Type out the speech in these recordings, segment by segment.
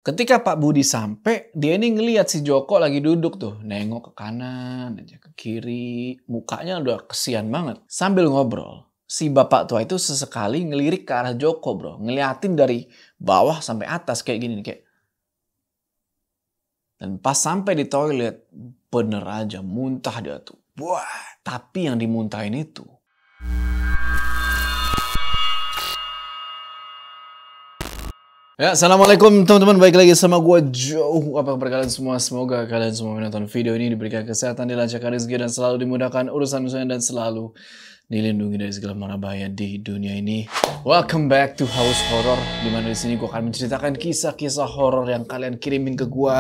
Ketika Pak Budi sampai, dia ini ngelihat si Joko lagi duduk tuh. Nengok ke kanan, aja ke kiri. Mukanya udah kesian banget. Sambil ngobrol, si bapak tua itu sesekali ngelirik ke arah Joko bro. Ngeliatin dari bawah sampai atas kayak gini nih. Kayak. Dan pas sampai di toilet, bener aja muntah dia tuh. Wah, tapi yang dimuntahin itu. Ya, assalamualaikum teman-teman, baik lagi sama gue Joe. Apa kabar kalian semua? Semoga kalian semua menonton video ini diberikan kesehatan, dilancarkan rezeki, dan selalu dimudahkan urusan-urusan, dan selalu dilindungi dari segala mara bahaya di dunia ini. Welcome back to House Horror, dimana di sini gue akan menceritakan kisah-kisah horor yang kalian kirimin ke gue,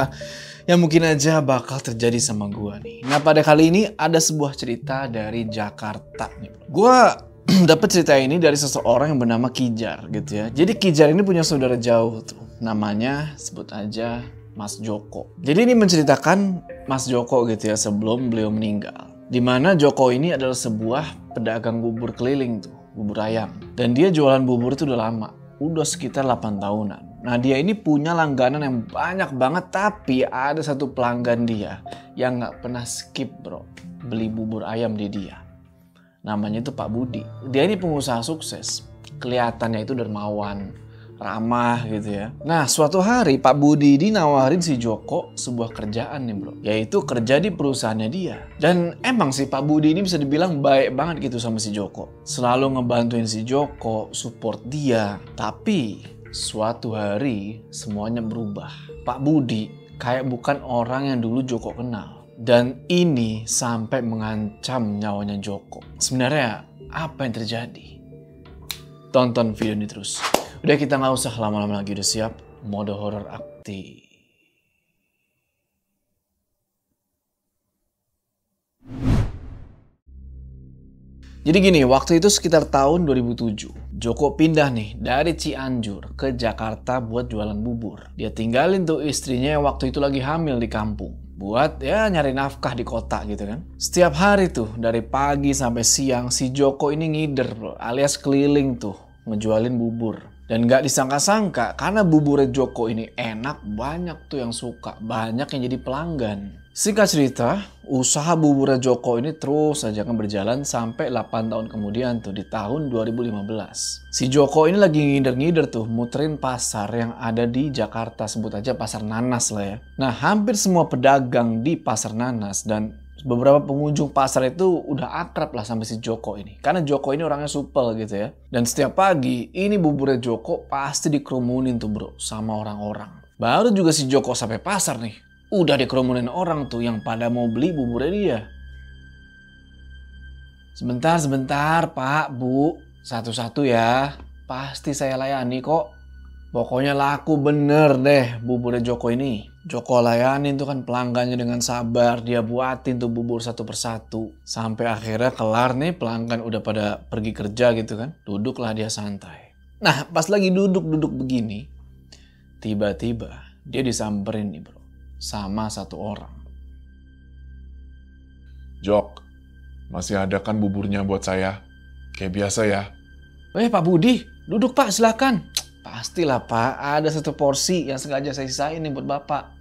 yang mungkin aja bakal terjadi sama gue nih. Nah, pada kali ini ada sebuah cerita dari Jakarta nih. Gue dapat cerita ini dari seseorang yang bernama Kijar gitu ya. Jadi Kijar ini punya saudara jauh tuh. Namanya sebut aja Mas Joko. Jadi ini menceritakan Mas Joko gitu ya sebelum beliau meninggal. Dimana Joko ini adalah sebuah pedagang bubur keliling tuh, bubur ayam. Dan dia jualan bubur itu udah lama. Udah sekitar 8 tahunan. Nah dia ini punya langganan yang banyak banget. Tapi ada satu pelanggan dia yang gak pernah skip bro. Beli bubur ayam di dia. Namanya itu Pak Budi. Dia ini pengusaha sukses. Kelihatannya itu dermawan, ramah gitu ya. Nah suatu hari Pak Budi ini nawarin si Joko sebuah kerjaan nih bro. Yaitu kerja di perusahaannya dia. Dan emang sih Pak Budi ini bisa dibilang baik banget gitu sama si Joko. Selalu ngebantuin si Joko, support dia. Tapi suatu hari semuanya berubah. Pak Budi kayak bukan orang yang dulu Joko kenal. Dan ini sampai mengancam nyawanya Joko. Sebenarnya apa yang terjadi? Tonton video ini terus. Udah kita nggak usah lama-lama lagi, udah siap? Mode horor aktif. Jadi gini, waktu itu sekitar tahun 2007. Joko pindah nih dari Cianjur ke Jakarta buat jualan bubur. Dia tinggalin tuh istrinya yang waktu itu lagi hamil di kampung. Buat ya nyari nafkah di kota gitu kan. Setiap hari tuh dari pagi sampai siang si Joko ini ngider bro, alias keliling tuh ngejualin bubur. Dan gak disangka-sangka karena buburnya Joko ini enak, banyak tuh yang suka, banyak yang jadi pelanggan. Singkat cerita, usaha buburnya Joko ini terus saja akan berjalan sampai 8 tahun kemudian tuh di tahun 2015. Si Joko ini lagi ngider-ngider tuh muterin pasar yang ada di Jakarta, sebut aja Pasar Nanas lah ya. Nah hampir semua pedagang di Pasar Nanas dan beberapa pengunjung pasar itu udah akrab lah sama si Joko ini. Karena Joko ini orangnya supel gitu ya. Dan setiap pagi ini buburnya Joko pasti dikerumunin tuh bro sama orang-orang. Baru juga si Joko sampai pasar nih. Udah dikerumunin orang tuh yang pada mau beli buburnya dia. Sebentar Pak, Bu. Satu-satu ya. Pasti saya layani kok. Pokoknya laku bener deh buburnya Joko ini. Joko layanin tuh kan pelanggannya dengan sabar. Dia buatin tuh bubur satu persatu. Sampai akhirnya kelar nih, pelanggan udah pada pergi kerja gitu kan. Duduklah dia santai. Nah pas lagi duduk-duduk begini, tiba-tiba dia disamperin nih bro sama satu orang. Jok, masih ada kan buburnya buat saya? Kayak biasa ya. Pak Budi, duduk Pak silakan. Pastilah Pak, ada satu porsi yang sengaja saya sisain nih buat Bapak.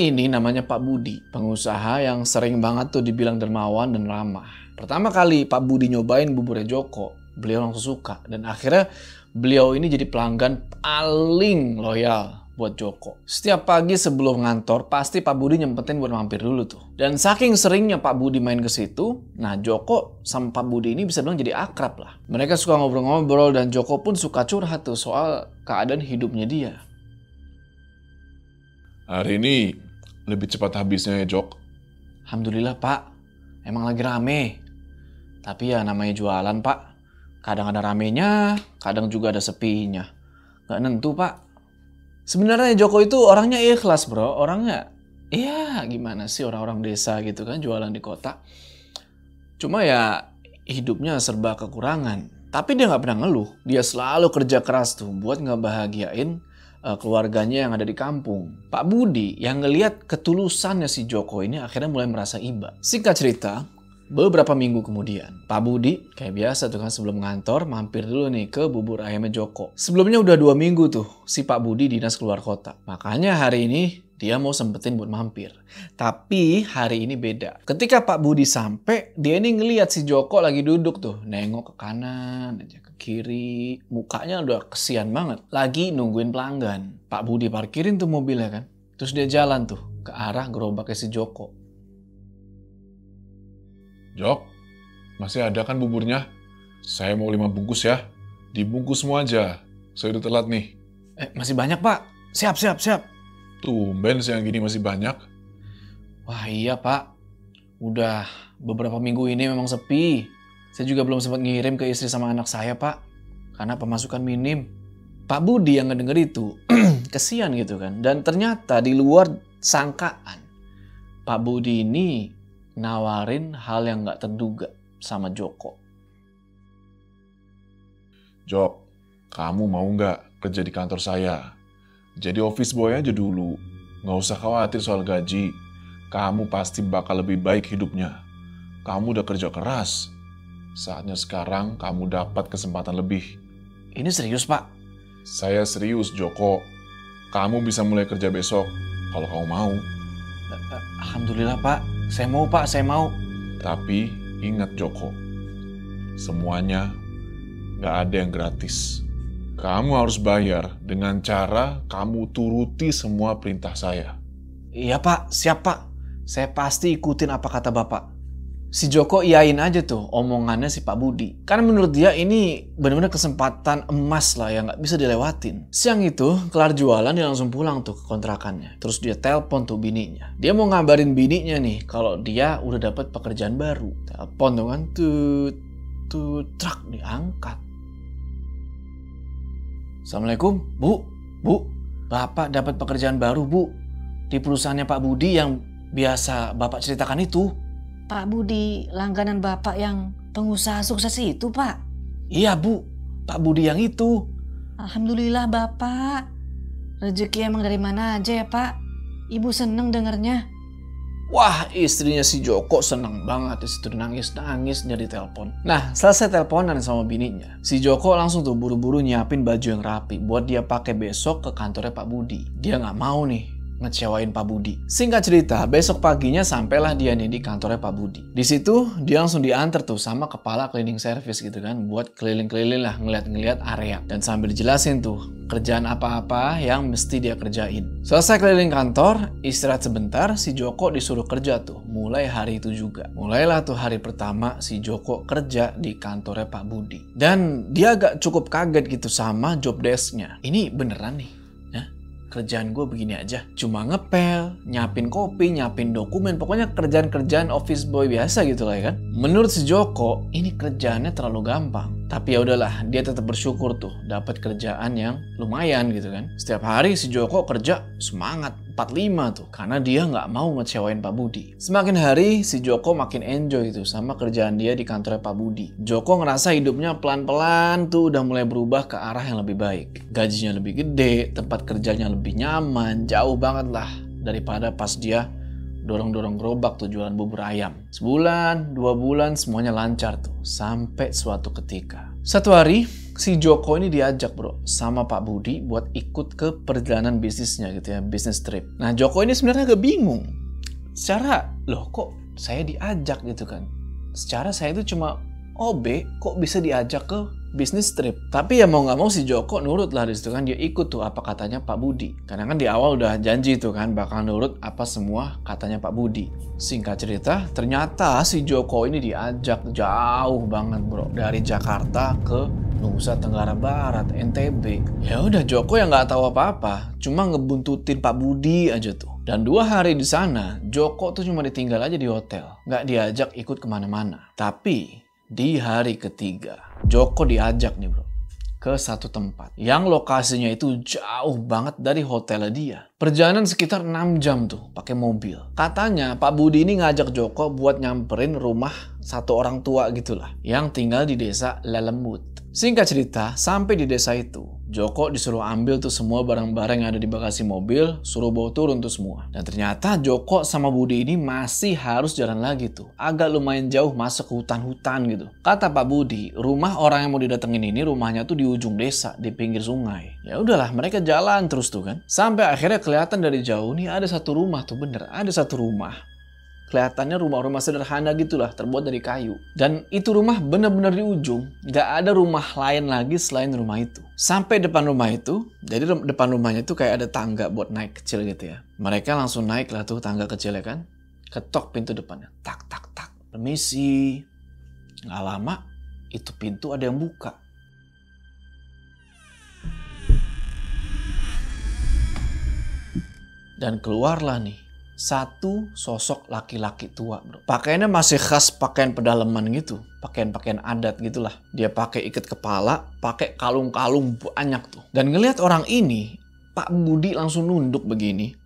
Ini namanya Pak Budi, pengusaha yang sering banget tuh dibilang dermawan dan ramah. Pertama kali Pak Budi nyobain buburnya Joko, beliau langsung suka. Dan akhirnya beliau ini jadi pelanggan paling loyal buat Joko. Setiap pagi sebelum ngantor, pasti Pak Budi nyempetin buat mampir dulu tuh. Dan saking seringnya Pak Budi main ke situ, nah Joko sama Pak Budi ini bisa bilang jadi akrab lah. Mereka suka ngobrol-ngobrol dan Joko pun suka curhat tuh soal keadaan hidupnya dia. Hari ini lebih cepat habisnya ya Jok. Alhamdulillah Pak, emang lagi rame. Tapi ya namanya jualan Pak. Kadang ada ramenya, kadang juga ada sepinya. Gak nentu Pak. Sebenarnya Joko itu orangnya ikhlas bro, orangnya ya gimana sih orang-orang desa gitu kan jualan di kota. Cuma ya hidupnya serba kekurangan. Tapi dia nggak pernah ngeluh, dia selalu kerja keras tuh buat ngebahagiain keluarganya yang ada di kampung. Pak Budi yang ngelihat ketulusannya si Joko ini akhirnya mulai merasa iba. Singkat cerita, Beberapa minggu kemudian, Pak Budi kayak biasa tuh kan sebelum ngantor mampir dulu nih ke bubur ayamnya Joko. Sebelumnya udah 2 minggu tuh si Pak Budi dinas keluar kota. Makanya hari ini dia mau sempetin buat mampir. Tapi hari ini beda. Ketika Pak Budi sampai, dia ini ngeliat si Joko lagi duduk tuh. Nengok ke kanan aja, ke kiri. Mukanya udah kesian banget. Lagi nungguin pelanggan. Pak Budi parkirin tuh mobilnya kan. Terus dia jalan tuh ke arah gerobaknya si Joko. Jok, masih ada kan buburnya? Saya mau 5 bungkus ya. Dibungkus semua aja. Saya udah telat nih. Masih banyak Pak. Siap. Tumben siang gini masih banyak. Wah iya Pak. Udah beberapa minggu ini memang sepi. Saya juga belum sempat ngirim ke istri sama anak saya Pak. Karena pemasukan minim. Pak Budi yang ngedenger itu kesian gitu kan. Dan ternyata di luar sangkaan, Pak Budi ini nawarin hal yang gak terduga sama Joko. Jok, kamu mau nggak kerja di kantor saya? Jadi office boy aja dulu. Nggak usah khawatir soal gaji. Kamu pasti bakal lebih baik hidupnya. Kamu udah kerja keras. Saatnya sekarang kamu dapat kesempatan lebih. Ini serius Pak? Saya serius, Joko. Kamu bisa mulai kerja besok, kalau kamu mau. Alhamdulillah Pak. Saya mau Pak, saya mau. Tapi ingat Joko, semuanya nggak ada yang gratis. Kamu harus bayar dengan cara kamu turuti semua perintah saya. Iya Pak, siap Pak. Saya pasti ikutin apa kata Bapak. Si Joko iyain aja tuh omongannya si Pak Budi. Karena menurut dia ini benar-benar kesempatan emas lah yang gak bisa dilewatin. Siang itu, kelar jualan dia langsung pulang tuh ke kontrakannya. Terus dia telpon tuh bininya. Dia mau ngabarin bininya nih kalau dia udah dapat pekerjaan baru. Telpon tuh kan, trak diangkat. Assalamualaikum, Bu. Bapak dapat pekerjaan baru, Bu. Di perusahaannya Pak Budi yang biasa Bapak ceritakan itu. Pak Budi, langganan Bapak yang pengusaha sukses itu, Pak? Iya, Bu. Pak Budi yang itu. Alhamdulillah, Bapak. Rezeki emang dari mana aja ya, Pak? Ibu seneng dengernya. Wah, istrinya si Joko seneng banget. Di situ nangis jadi telepon. Nah, selesai teleponan sama bininya, si Joko langsung tuh buru-buru nyiapin baju yang rapi buat dia pakai besok ke kantornya Pak Budi. Dia nggak mau nih ngecewain Pak Budi. Singkat cerita, besok paginya sampailah dia nih di kantornya Pak Budi. Di situ dia langsung diantar tuh sama kepala cleaning service gitu kan, buat keliling-keliling lah ngeliat-ngeliat area dan sambil dijelasin tuh kerjaan apa-apa yang mesti dia kerjain. Selesai keliling kantor, istirahat sebentar, si Joko disuruh kerja tuh. Mulai hari itu juga. Mulailah tuh hari pertama si Joko kerja di kantornya Pak Budi. Dan dia agak cukup kaget gitu sama job desk-nya. Ini beneran nih. Kerjaan gue begini aja, cuma ngepel, nyiapin kopi, nyiapin dokumen, pokoknya kerjaan-kerjaan office boy biasa gitu lah ya kan. Menurut si Joko, ini kerjaannya terlalu gampang. Tapi ya udahlah, dia tetap bersyukur tuh dapat kerjaan yang lumayan gitu kan. Setiap hari si Joko kerja semangat 45 tuh, karena dia nggak mau ngecewain Pak Budi. Semakin hari si Joko makin enjoy tuh sama kerjaan dia di kantornya Pak Budi. Joko ngerasa hidupnya pelan-pelan tuh udah mulai berubah ke arah yang lebih baik. Gajinya lebih gede, tempat kerjanya lebih nyaman, jauh banget lah daripada pas dia dorong-dorong gerobak tuh jualan bubur ayam. Sebulan, 2 bulan semuanya lancar tuh. Sampai suatu ketika. Satu hari, si Joko ini diajak bro sama Pak Budi buat ikut ke perjalanan bisnisnya gitu ya, business trip. Nah Joko ini sebenarnya agak bingung. Secara, loh kok saya diajak gitu kan. Secara saya itu cuma OB, kok bisa diajak ke bisnis trip. Tapi ya mau nggak mau si Joko nurut lah disitu kan, dia ikut tuh apa katanya Pak Budi. Karena kan di awal udah janji tuh kan bakal nurut apa semua katanya Pak Budi. Singkat cerita, ternyata si Joko ini diajak jauh banget bro, dari Jakarta ke Nusa Tenggara Barat, NTB. Ya udah Joko yang nggak tahu apa-apa, cuma ngebuntutin Pak Budi aja tuh. Dan 2 hari di sana, Joko tuh cuma ditinggal aja di hotel, nggak diajak ikut kemana-mana. Tapi di hari ketiga, Joko diajak nih bro ke satu tempat yang lokasinya itu jauh banget dari hotelnya dia. Perjalanan sekitar 6 jam tuh pakai mobil. Katanya Pak Budi ini ngajak Joko buat nyamperin rumah satu orang tua gitulah yang tinggal di desa Lelemut. Singkat cerita, sampai di desa itu, Joko disuruh ambil tuh semua barang-barang yang ada di bagasi mobil, suruh bawa turun tuh semua. Dan ternyata Joko sama Budi ini masih harus jalan lagi tuh. Agak lumayan jauh masuk ke hutan-hutan gitu. Kata Pak Budi, rumah orang yang mau didatengin ini rumahnya tuh di ujung desa, di pinggir sungai. Ya udahlah, mereka jalan terus tuh kan. Sampai akhirnya kelihatan dari jauh nih ada satu rumah tuh, bener. Ada satu rumah. Kelihatannya rumah-rumah sederhana gitulah, terbuat dari kayu. Dan itu rumah benar-benar di ujung. Gak ada rumah lain lagi selain rumah itu. Sampai depan rumah itu, jadi depan rumahnya itu kayak ada tangga buat naik kecil gitu ya. Mereka langsung naik lah tuh tangga kecilnya kan. Ketok pintu depannya. Tak, tak, tak. Permisi. Gak lama, itu pintu ada yang buka. Dan keluarlah nih satu sosok laki-laki tua, bro. Pakaiannya masih khas pakaian pedalaman gitu. Pakaian-pakaian adat gitulah. Dia pakai ikat kepala, pakai kalung-kalung banyak tuh. Dan ngelihat orang ini, Pak Budi langsung nunduk begini.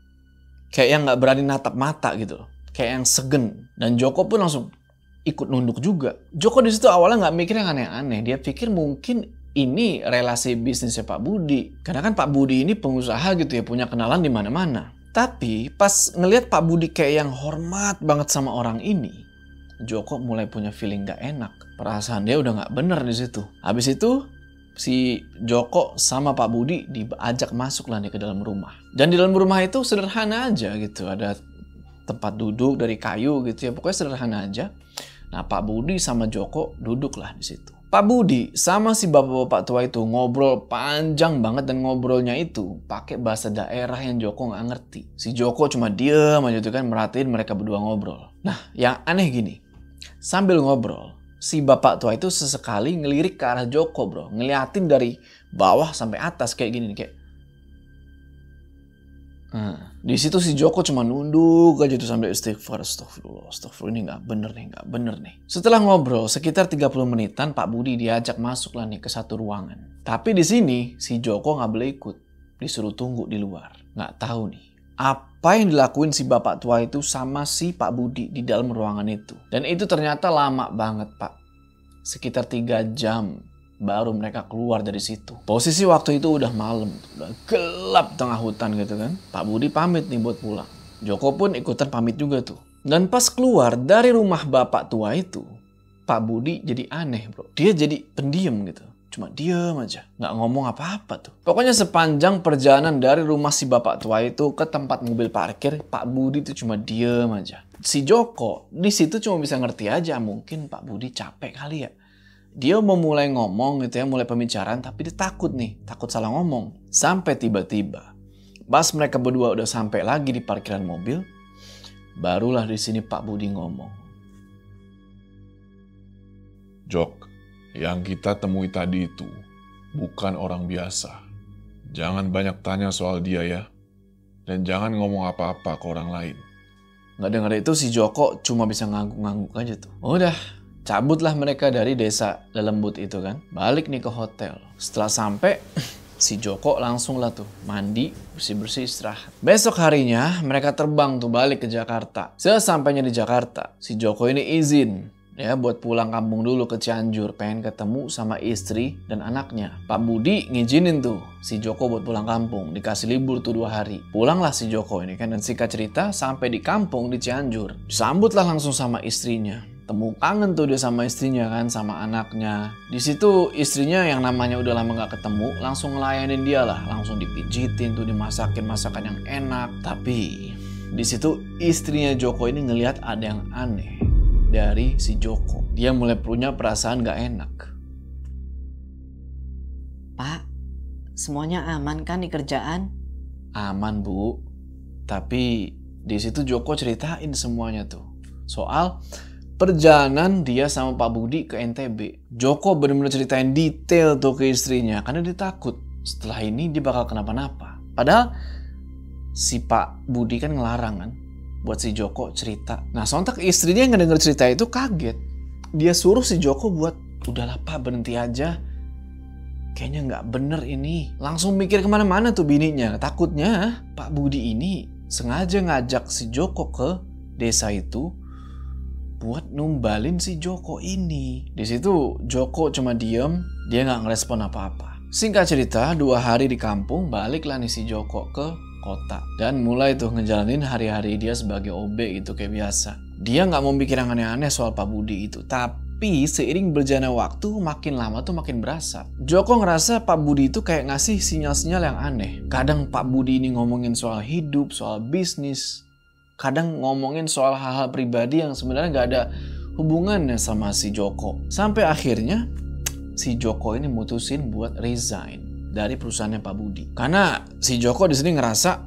Kayak yang gak berani natap mata gitu loh. Kayak yang segen. Dan Joko pun langsung ikut nunduk juga. Joko di situ awalnya gak mikir yang aneh-aneh. Dia pikir mungkin ini relasi bisnisnya Pak Budi. Karena kan Pak Budi ini pengusaha gitu ya, punya kenalan di mana-mana. Tapi pas ngelihat Pak Budi kayak yang hormat banget sama orang ini, Joko mulai punya feeling gak enak. Perasaan dia udah gak bener di situ. Habis itu si Joko sama Pak Budi diajak masuk lah nih ke dalam rumah. Dan di dalam rumah itu sederhana aja gitu. Ada tempat duduk dari kayu gitu ya. Pokoknya sederhana aja. Nah, Pak Budi sama Joko duduk lah di situ. Pak Budi sama si bapak-bapak tua itu ngobrol panjang banget, dan ngobrolnya itu pakai bahasa daerah yang Joko nggak ngerti. Si Joko cuma diem aja tuh kan, merhatiin mereka berdua ngobrol. Nah, yang aneh gini, sambil ngobrol, si bapak tua itu sesekali ngelirik ke arah Joko, bro. Ngeliatin dari bawah sampai atas kayak gini nih, kayak. Di situ si Joko cuma nunduk aja tuh sambil istighfar. Astagfirullah, ini nggak bener nih. Setelah ngobrol sekitar 30 menitan, Pak Budi diajak masuk lah nih ke satu ruangan. Tapi di sini si Joko nggak boleh ikut, disuruh tunggu di luar. Nggak tahu nih apa yang dilakuin si bapak tua itu sama si Pak Budi di dalam ruangan itu. Dan itu ternyata lama banget, Pak. Sekitar 3 jam. Baru mereka keluar dari situ. Posisi waktu itu udah malam, udah gelap tengah hutan gitu kan. Pak Budi pamit nih buat pulang. Joko pun ikutan pamit juga tuh. Dan pas keluar dari rumah bapak tua itu, Pak Budi jadi aneh, bro. Dia jadi pendiam gitu. Cuma diem aja, nggak ngomong apa-apa tuh. Pokoknya sepanjang perjalanan dari rumah si bapak tua itu ke tempat mobil parkir, Pak Budi tuh cuma diem aja. Si Joko di situ cuma bisa ngerti aja, mungkin Pak Budi capek kali ya. Dia mau mulai ngomong gitu ya, mulai pembicaraan, tapi dia takut nih, takut salah ngomong. Sampai tiba-tiba, pas mereka berdua udah sampai lagi di parkiran mobil, barulah di sini Pak Budi ngomong. Jok, yang kita temui tadi itu bukan orang biasa. Jangan banyak tanya soal dia ya. Dan jangan ngomong apa-apa ke orang lain. Nggak dengar itu si Joko cuma bisa ngangguk-ngangguk aja tuh. Udah, cabutlah mereka dari desa Lelembut itu kan. Balik nih ke hotel. Setelah sampai, si Joko langsung lah tuh mandi, bersih-bersih, istirahat. Besok harinya mereka terbang tuh balik ke Jakarta. Sesampainya di Jakarta, si Joko ini izin ya buat pulang kampung dulu ke Cianjur. Pengen ketemu sama istri dan anaknya. Pak Budi ngizinin tuh si Joko buat pulang kampung. Dikasih libur tuh 2 hari. Pulanglah si Joko ini kan. Dan singkat cerita, sampai di kampung di Cianjur, disambutlah langsung sama istrinya. Temu kangen tuh dia sama istrinya kan, sama anaknya. Di situ istrinya yang namanya udah lama gak ketemu, langsung ngelayanin dia lah. Langsung dipijitin tuh, dimasakin masakan yang enak. Tapi di situ istrinya Joko ini ngelihat ada yang aneh dari si Joko. Dia mulai punya perasaan gak enak. Pak, semuanya aman kan di kerjaan? Aman, Bu. Tapi di situ Joko ceritain semuanya tuh. Soal perjalanan dia sama Pak Budi ke NTB. Joko benar-benar ceritain detail tuh ke istrinya. Karena dia takut setelah ini dia bakal kenapa-napa. Padahal si Pak Budi kan ngelarang kan buat si Joko cerita. Nah, sontak istrinya yang ngedenger cerita itu kaget. Dia suruh si Joko buat, udahlah Pak, berhenti aja. Kayaknya nggak bener ini. Langsung mikir kemana-mana tuh bininya. Takutnya Pak Budi ini sengaja ngajak si Joko ke desa itu buat numbalin si Joko ini. Di situ Joko cuma diem, dia nggak ngerespon apa-apa. Singkat cerita, 2 hari di kampung, baliklah nih si Joko ke kota. Dan mulai tuh ngejalanin hari-hari dia sebagai OB gitu kayak biasa. Dia nggak mau mikir yang aneh-aneh soal Pak Budi itu. Tapi seiring berjalannya waktu, makin lama tuh makin berasa. Joko ngerasa Pak Budi itu kayak ngasih sinyal-sinyal yang aneh. Kadang Pak Budi ini ngomongin soal hidup, soal bisnis. Kadang ngomongin soal hal-hal pribadi yang sebenarnya nggak ada hubungannya sama si Joko. Sampai akhirnya si Joko ini mutusin buat resign dari perusahaannya Pak Budi. Karena si Joko di sini ngerasa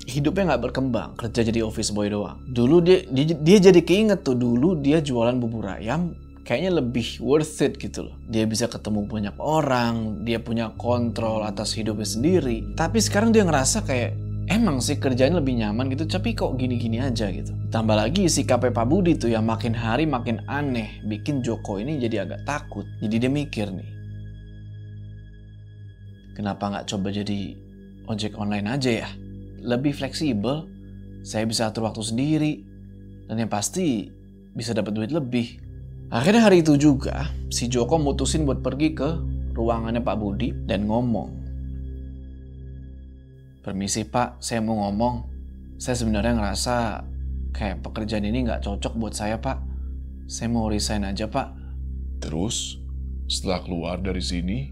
hidupnya nggak berkembang, kerja jadi office boy doang. Dulu dia jadi keinget tuh, dulu dia jualan bubur ayam kayaknya lebih worth it gitu loh. Dia bisa ketemu banyak orang, dia punya kontrol atas hidupnya sendiri. Tapi sekarang dia ngerasa kayak emang sih kerjanya lebih nyaman gitu, tapi kok gini-gini aja gitu. Tambah lagi sikapnya Pak Budi tuh yang makin hari makin aneh, bikin Joko ini jadi agak takut. Jadi dia mikir nih, kenapa nggak coba jadi ojek online aja ya? Lebih fleksibel, saya bisa atur waktu sendiri, dan yang pasti bisa dapat duit lebih. Akhirnya hari itu juga, si Joko mutusin buat pergi ke ruangannya Pak Budi dan ngomong. Permisi Pak, saya mau ngomong. Saya sebenarnya ngerasa kayak pekerjaan ini nggak cocok buat saya Pak. Saya mau resign aja Pak. Terus, setelah keluar dari sini,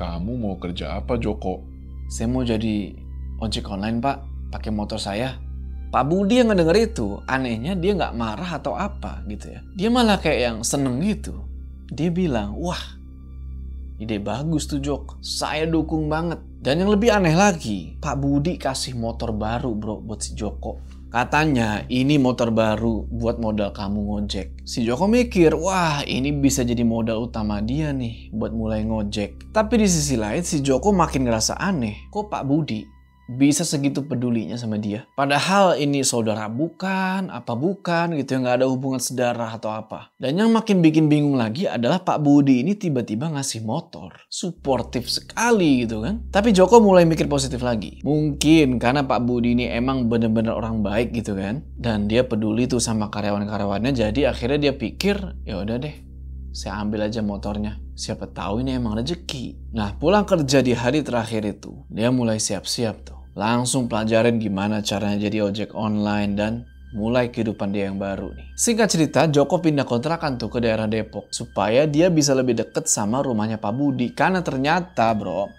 kamu mau kerja apa, Joko? Saya mau jadi ojek online Pak, pakai motor saya. Pak Budi yang ngedenger itu, anehnya dia nggak marah atau apa gitu ya. Dia malah kayak yang seneng gitu. Dia bilang, wah ide bagus tuh Jok, saya dukung banget. Dan yang lebih aneh lagi, Pak Budi kasih motor baru bro buat si Joko. Katanya ini motor baru buat modal kamu ngojek. Si Joko mikir, wah ini bisa jadi modal utama dia nih buat mulai ngojek. Tapi di sisi lain si Joko makin ngerasa aneh. Kok Pak Budi bisa segitu pedulinya sama dia? Padahal ini saudara bukan, apa bukan gitu, nggak ada hubungan sedarah atau apa. Dan yang makin bikin bingung lagi adalah Pak Budi ini tiba-tiba ngasih motor. Suportif sekali gitu kan. Tapi Joko mulai mikir positif lagi. Mungkin karena Pak Budi ini emang bener-bener orang baik gitu kan. Dan dia peduli tuh sama karyawan-karyawannya, jadi akhirnya dia pikir, ya udah deh, saya ambil aja motornya. Siapa tahu ini emang rezeki. Nah, pulang kerja di hari terakhir itu, dia mulai siap-siap tuh. Langsung pelajarin gimana caranya jadi ojek online dan mulai kehidupan dia yang baru nih. Singkat cerita, Joko pindah kontrakan tuh ke daerah Depok supaya dia bisa lebih deket sama rumahnya Pak Budi. Karena ternyata bro,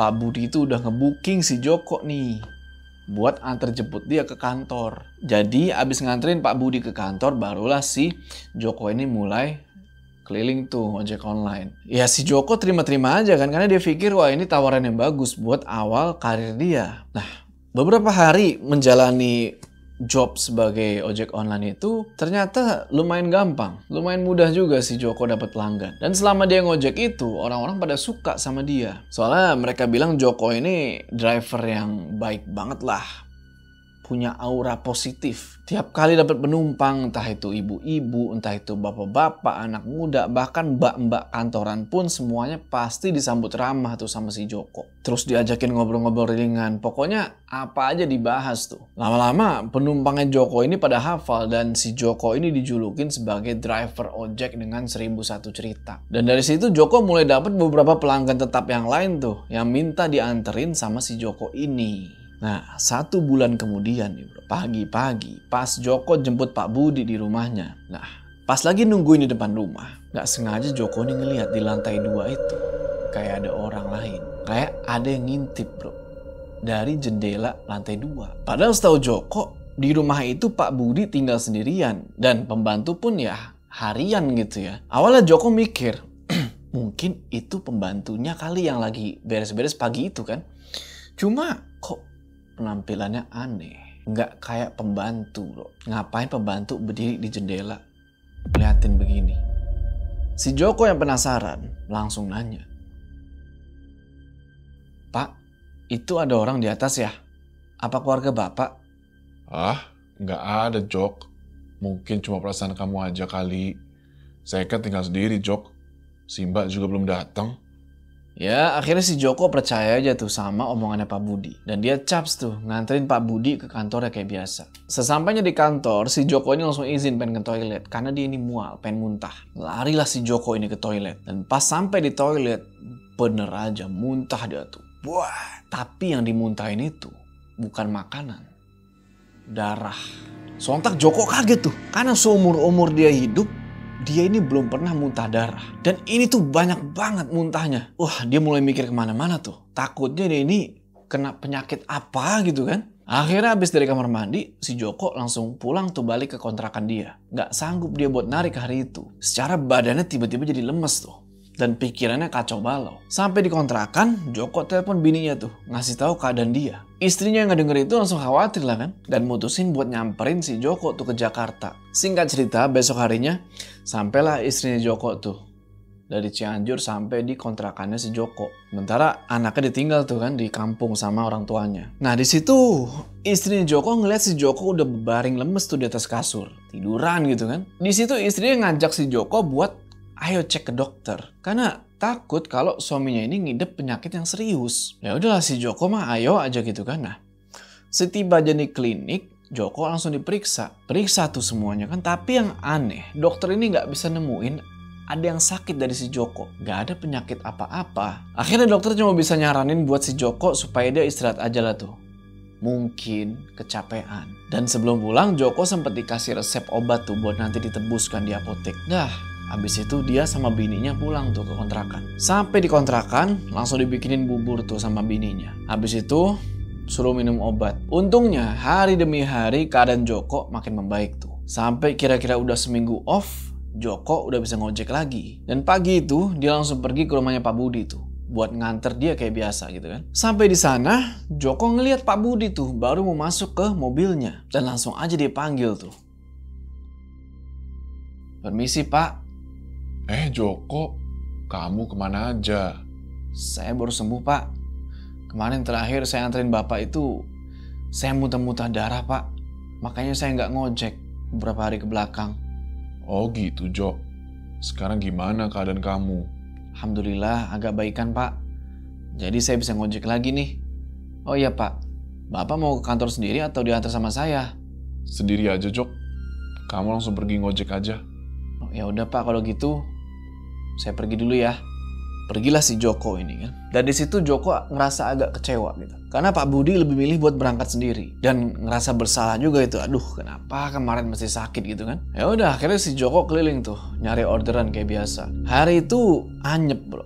Pak Budi itu udah ngebooking si Joko nih buat antar jemput dia ke kantor. Jadi abis nganterin Pak Budi ke kantor, barulah si Joko ini mulai keliling tuh ojek online. Ya si Joko terima-terima aja kan, karena dia pikir wah ini tawaran yang bagus buat awal karir dia. Nah, beberapa hari menjalani job sebagai ojek online itu ternyata lumayan gampang, lumayan mudah juga si Joko dapat pelanggan. Dan selama dia ngojek itu, orang-orang pada suka sama dia. Soalnya mereka bilang Joko ini driver yang baik banget lah. Punya aura positif. Tiap kali dapat penumpang, entah itu ibu-ibu, entah itu bapak-bapak, anak muda, bahkan mbak-mbak kantoran pun semuanya pasti disambut ramah tuh sama si Joko. Terus diajakin ngobrol-ngobrol ringan. Pokoknya apa aja dibahas tuh. Lama-lama penumpangnya Joko ini pada hafal dan si Joko ini dijulukin sebagai driver ojek dengan 1001 cerita. Dan dari situ Joko mulai dapat beberapa pelanggan tetap yang lain tuh yang minta dianterin sama si Joko ini. Nah, 1 bulan kemudian nih bro, pagi-pagi pas Joko jemput Pak Budi di rumahnya. Nah, pas lagi nungguin di depan rumah, gak sengaja Joko nih ngeliat di lantai 2 itu kayak ada orang lain. Kayak ada yang ngintip bro, dari jendela lantai 2. Padahal setahu Joko, di rumah itu Pak Budi tinggal sendirian. Dan pembantu pun ya harian gitu ya. Awalnya Joko mikir, mungkin itu pembantunya kali yang lagi beres-beres pagi itu kan. Cuma kok penampilannya aneh, nggak kayak pembantu bro. Ngapain pembantu berdiri di jendela liatin begini? Si Joko yang penasaran langsung nanya, Pak, itu ada orang di atas ya? Apa keluarga bapak? Ah, nggak ada Jok. Mungkin cuma perasaan kamu aja kali. Saya kan tinggal sendiri Jok. Si Mbak juga belum datang. Ya, akhirnya si Joko percaya aja tuh sama omongannya Pak Budi. Dan dia caps tuh nganterin Pak Budi ke kantornya kayak biasa. Sesampainya di kantor, si Joko ini langsung izin pengen ke toilet. Karena dia ini mual, pengen muntah. Larilah si Joko ini ke toilet. Dan pas sampai di toilet, bener aja muntah dia tuh. Wah, tapi yang dimuntahin itu bukan makanan, darah. Sontak Joko kaget tuh, karena seumur-umur dia hidup, dia ini belum pernah muntah darah. Dan ini tuh banyak banget muntahnya. Wah, dia mulai mikir kemana-mana tuh. Takutnya dia ini kena penyakit apa gitu kan. Akhirnya habis dari kamar mandi, si Joko langsung pulang tuh balik ke kontrakan dia. Gak sanggup dia buat narik hari itu. Secara badannya tiba-tiba jadi lemes tuh. Dan pikirannya kacau balau. Sampai di kontrakan, Joko telepon bininya tuh, ngasih tahu keadaan dia. Istrinya yang ngedenger itu langsung khawatir lah kan. Dan mutusin buat nyamperin si Joko tuh ke Jakarta. Singkat cerita, besok harinya, sampailah istrinya Joko tuh. Dari Cianjur sampai di kontrakannya si Joko. Sementara anaknya ditinggal tuh kan di kampung sama orang tuanya. Nah di situ istrinya Joko ngeliat si Joko udah berbaring lemes tuh di atas kasur. Tiduran gitu kan. Di situ istrinya ngajak si Joko buat ayo cek ke dokter. Karena takut kalau suaminya ini ngidep penyakit yang serius. Ya udahlah si Joko mah ayo aja gitu kan. Nah setiba aja di klinik, Joko langsung diperiksa. Periksa tuh semuanya kan. Tapi yang aneh, dokter ini nggak bisa nemuin ada yang sakit dari si Joko. Gak ada penyakit apa-apa. Akhirnya dokter cuma bisa nyaranin buat si Joko supaya dia istirahat aja lah tuh. Mungkin kecapean. Dan sebelum pulang Joko sempat dikasih resep obat tuh buat nanti ditebuskan di apotek. Dah, habis itu dia sama bininya pulang tuh ke kontrakan. Sampai di kontrakan langsung dibikinin bubur tuh sama bininya. Habis itu suruh minum obat. Untungnya hari demi hari keadaan Joko makin membaik tuh. Sampai kira-kira udah seminggu off, Joko udah bisa ngojek lagi. Dan pagi itu dia langsung pergi ke rumahnya Pak Budi tuh buat nganter dia kayak biasa gitu kan. Sampai di sana Joko ngelihat Pak Budi tuh baru mau masuk ke mobilnya dan langsung aja dia panggil tuh. Permisi Pak. Joko, kamu kemana aja? Saya baru sembuh Pak. Kemarin terakhir saya anterin Bapak itu saya muntah-muntah darah Pak. Makanya saya nggak ngojek beberapa hari ke belakang. Oh gitu, Jok. Sekarang gimana keadaan kamu? Alhamdulillah agak baikan Pak. Jadi saya bisa ngojek lagi nih. Oh iya Pak, Bapak mau ke kantor sendiri atau diantar sama saya? Sendiri aja, Jok. Kamu langsung pergi ngojek aja. Oh, ya udah Pak kalau gitu. Saya pergi dulu ya. Pergilah si Joko ini kan. Dan di situ Joko ngerasa agak kecewa gitu. Karena Pak Budi lebih milih buat berangkat sendiri dan ngerasa bersalah juga itu. Aduh, kenapa kemarin mesti sakit gitu kan? Ya udah, akhirnya si Joko keliling tuh nyari orderan kayak biasa. Hari itu anyep, Bro.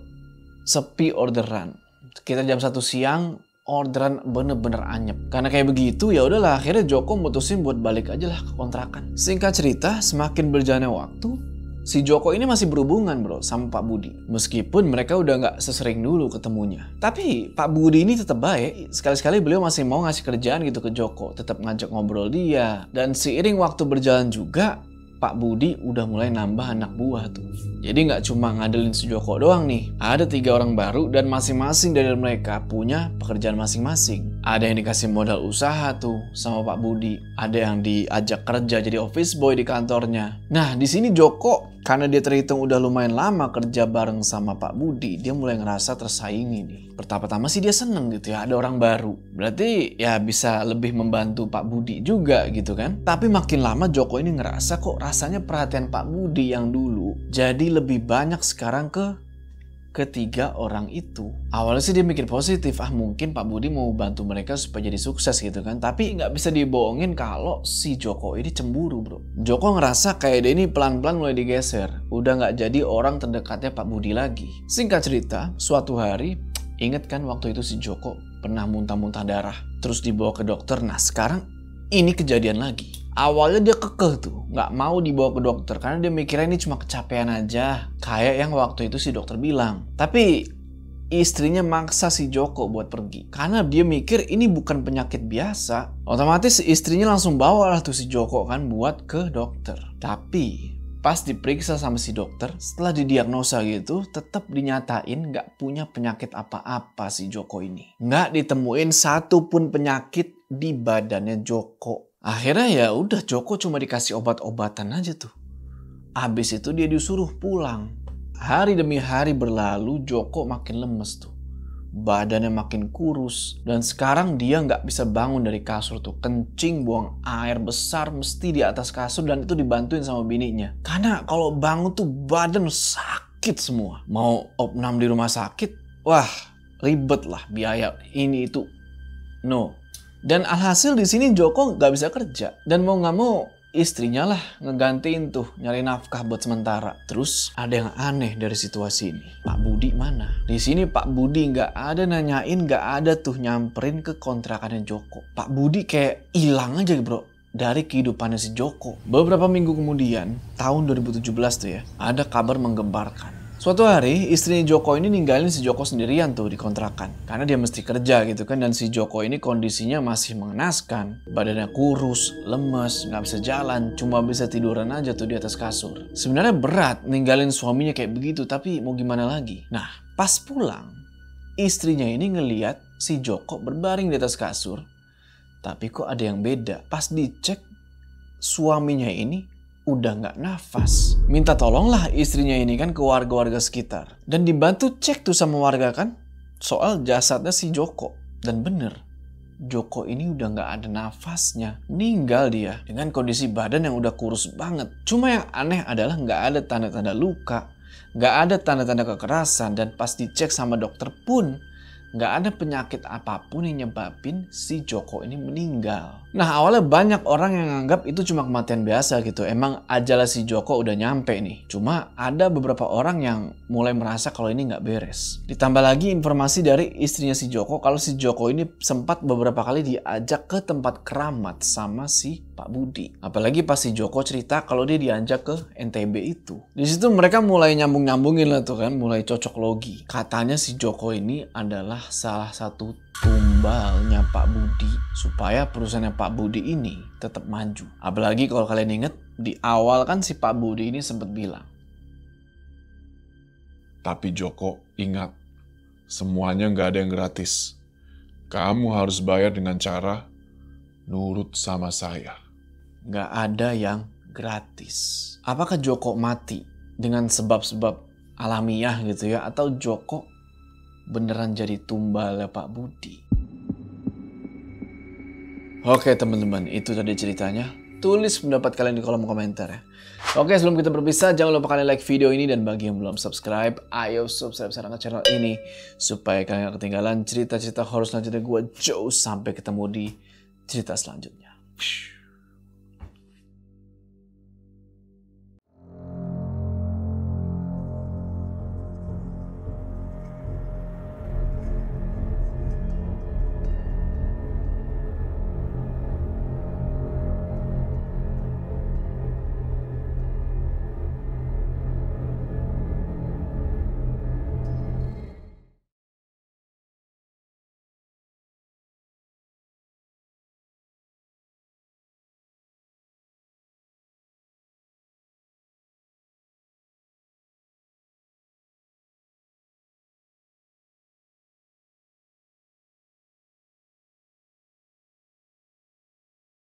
Sepi orderan. Kita jam 1 siang orderan bener-bener anyep. Karena kayak begitu ya udahlah, akhirnya Joko mutusin buat balik aja lah ke kontrakan. Singkat cerita, semakin berjalannya waktu, si Joko ini masih berhubungan bro sama Pak Budi. Meskipun mereka udah gak sesering dulu ketemunya. Tapi Pak Budi ini tetap baik. Sekali-sekali beliau masih mau ngasih kerjaan gitu ke Joko. Tetap ngajak ngobrol dia. Dan seiring waktu berjalan juga, Pak Budi udah mulai nambah anak buah tuh. Jadi gak cuma ngadelin si Joko doang nih. Ada 3 orang baru dan masing-masing dari mereka punya pekerjaan masing-masing. Ada yang dikasih modal usaha tuh sama Pak Budi. Ada yang diajak kerja jadi office boy di kantornya. Nah di sini Joko karena dia terhitung udah lumayan lama kerja bareng sama Pak Budi, dia mulai ngerasa tersaingi nih. Pertama-tama sih dia seneng gitu ya, ada orang baru. Berarti ya bisa lebih membantu Pak Budi juga gitu kan. Tapi makin lama Joko ini ngerasa kok rasanya perhatian Pak Budi yang dulu jadi lebih banyak sekarang ke ketiga orang itu. Awalnya sih dia mikir positif, mungkin Pak Budi mau bantu mereka supaya jadi sukses gitu kan. Tapi nggak bisa dibohongin kalau si Joko ini cemburu bro. Joko ngerasa kayak dia ini pelan-pelan mulai digeser. Udah nggak jadi orang terdekatnya Pak Budi lagi. Singkat cerita, suatu hari, inget kan waktu itu si Joko pernah muntah-muntah darah. Terus dibawa ke dokter, nah sekarang ini kejadian lagi. Awalnya dia kekeh tuh, nggak mau dibawa ke dokter karena dia mikirnya ini cuma kecapean aja, kayak yang waktu itu si dokter bilang. Tapi istrinya maksa si Joko buat pergi karena dia mikir ini bukan penyakit biasa. Otomatis istrinya langsung bawa lah tuh si Joko kan buat ke dokter. Tapi pas diperiksa sama si dokter, setelah didiagnosa gitu, tetap dinyatain nggak punya penyakit apa-apa si Joko ini. Nggak ditemuin satupun penyakit di badannya Joko. Akhirnya ya udah Joko cuma dikasih obat-obatan aja tuh. Habis itu dia disuruh pulang. Hari demi hari berlalu, Joko makin lemes tuh. Badannya makin kurus. Dan sekarang dia nggak bisa bangun dari kasur tuh. Kencing, buang air besar mesti di atas kasur dan itu dibantuin sama bininya. Karena kalau bangun tuh badan sakit semua. Mau opnam di rumah sakit, wah ribet lah biaya ini itu. No. Dan alhasil di sini Joko nggak bisa kerja. Dan mau nggak mau istrinya lah ngegantiin tuh nyari nafkah buat sementara. Terus ada yang aneh dari situasi ini. Pak Budi mana? Di sini Pak Budi nggak ada nanyain, nggak ada tuh nyamperin ke kontrakannya Joko. Pak Budi kayak hilang aja bro dari kehidupannya si Joko. Beberapa minggu kemudian, tahun 2017 tuh ya, ada kabar menggemparkan. Suatu hari, istrinya Joko ini ninggalin si Joko sendirian tuh di kontrakan. Karena dia mesti kerja gitu kan, dan si Joko ini kondisinya masih mengenaskan. Badannya kurus, lemes, nggak bisa jalan, cuma bisa tiduran aja tuh di atas kasur. Sebenarnya berat ninggalin suaminya kayak begitu, tapi mau gimana lagi? Nah, pas pulang, istrinya ini ngeliat si Joko berbaring di atas kasur. Tapi kok ada yang beda. Pas dicek, suaminya ini udah nggak nafas. Minta tolonglah istrinya ini kan ke warga-warga sekitar. Dan dibantu cek tuh sama warga kan soal jasadnya si Joko. Dan bener, Joko ini udah nggak ada nafasnya. Meninggal dia dengan kondisi badan yang udah kurus banget. Cuma yang aneh adalah nggak ada tanda-tanda luka. Nggak ada tanda-tanda kekerasan. Dan pas dicek sama dokter pun nggak ada penyakit apapun yang nyebabin si Joko ini meninggal. Nah awalnya banyak orang yang nganggap itu cuma kematian biasa gitu. Emang ajalah si Joko udah nyampe nih. Cuma ada beberapa orang yang mulai merasa kalau ini nggak beres. Ditambah lagi informasi dari istrinya si Joko kalau si Joko ini sempat beberapa kali diajak ke tempat keramat sama si Pak Budi. Apalagi pas si Joko cerita kalau dia diajak ke NTB itu. Di situ mereka mulai nyambung-nyambungin lah tuh kan, mulai cocok logi. Katanya si Joko ini adalah salah satu tumbalnya Pak Budi supaya perusahaannya Pak Budi ini tetap maju. Apalagi kalau kalian inget di awal kan si Pak Budi ini sempat bilang, Tapi Joko, ingat, semuanya nggak ada yang gratis. Kamu harus bayar dengan cara nurut sama saya. nggak ada yang gratis. Apakah Joko mati dengan sebab-sebab alamiah gitu ya, atau Joko beneran jadi tumbalnya Pak Budi? Oke teman-teman, itu tadi ceritanya. Tulis pendapat kalian di kolom komentar ya. Oke, sebelum kita berpisah, jangan lupa kalian like video ini, dan bagi yang belum subscribe, ayo subscribe sekarang ke channel ini supaya kalian gak ketinggalan cerita-cerita horor selanjutnya gue Joe. Sampai ketemu di cerita selanjutnya.